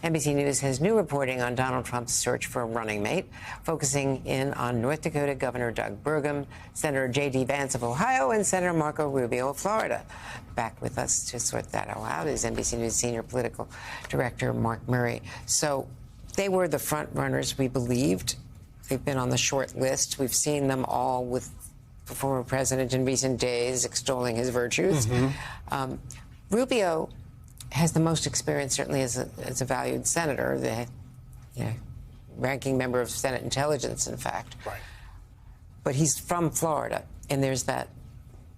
NBC News has new reporting on Donald Trump's search for a running mate, focusing in on North Dakota Governor Doug Burgum, Senator J.D. Vance of Ohio, and Senator Marco Rubio of Florida. Back with us to sort that all out is NBC News senior political director Mark Murray. So they were the front runners, we believed. They've been on the short list. We've seen them all with the former president in recent days, extolling his virtues. Rubio has the most experience, certainly as a valued senator, the ranking member of Senate Intelligence, in fact. Right. But he's from Florida, and there's that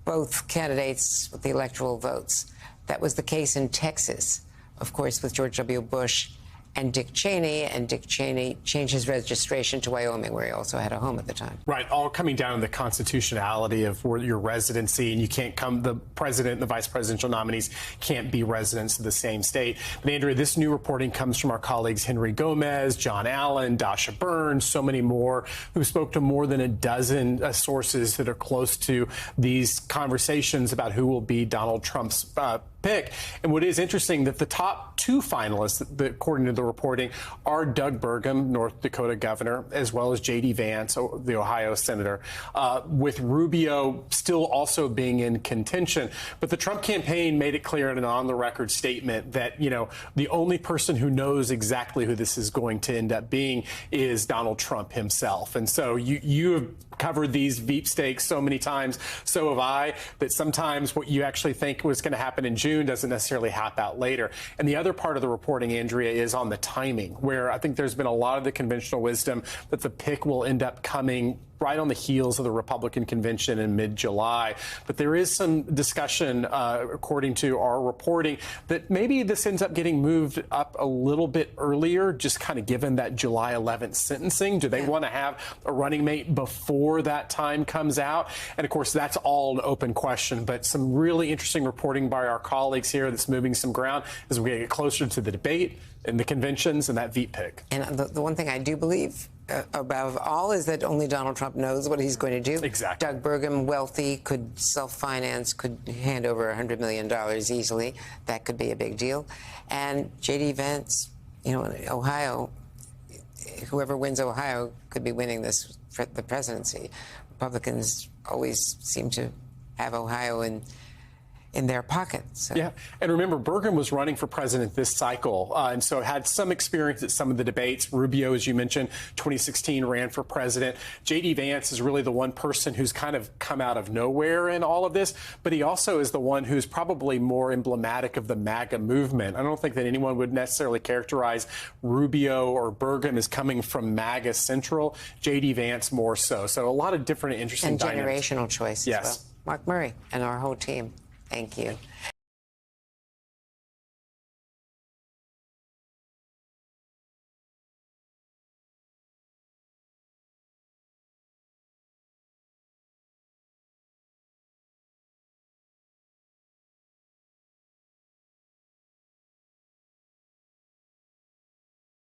both candidates with the electoral votes. That was the case in Texas, of course, with George W. Bush and Dick Cheney changed his registration to Wyoming, where he also had a home at the time. Right, all coming down to the constitutionality of where your residency, and you can't come, the president and the vice presidential nominees can't be residents of the same state. But Andrea, this new reporting comes from our colleagues Henry Gomez, John Allen, Dasha Burns, so many more, who spoke to more than a dozen sources that are close to these conversations about who will be Donald Trump's pick. And what is interesting, that the top two finalists, according to the reporting, are Doug Burgum, North Dakota governor, as well as J.D. Vance, the Ohio senator, with Rubio still also being in contention. But the Trump campaign made it clear in an on-the-record statement that, you know, the only person who knows exactly who this is going to end up being is Donald Trump himself. And so you have covered these Veep stakes so many times, so have I, that sometimes what you actually think was going to happen in June doesn't necessarily happen out later. And the other part of the reporting, Andrea, is on the timing, where I think there's been a lot of the conventional wisdom that the pick will end up coming right on the heels of the Republican convention in mid-July. But there is some discussion, according to our reporting, that maybe this ends up getting moved up a little bit earlier, just kind of given that July 11th sentencing. Do they want to have a running mate before that time comes out? And of course, that's all an open question, but some really interesting reporting by our colleagues here that's moving some ground as we get closer to the debate and the conventions and that Veep pick. And the one thing I do believe above all is that only Donald Trump knows what he's going to do. Exactly. Doug Burgum, wealthy, could self-finance, could hand over $100 million easily. That could be a big deal. And J.D. Vance, you know, Ohio, whoever wins Ohio could be winning the presidency. Republicans always seem to have Ohio in their pockets. So. Yeah, and remember, Burgum was running for president this cycle, and so had some experience at some of the debates. Rubio, as you mentioned, 2016 ran for president. J.D. Vance is really the one person who's kind of come out of nowhere in all of this, but he also is the one who's probably more emblematic of the MAGA movement. I don't think that anyone would necessarily characterize Rubio or Burgum as coming from MAGA Central. J.D. Vance more so. So a lot of different interesting and dynamics. Generational choices. Yes. Well, Mark Murray and our whole team. Thank you.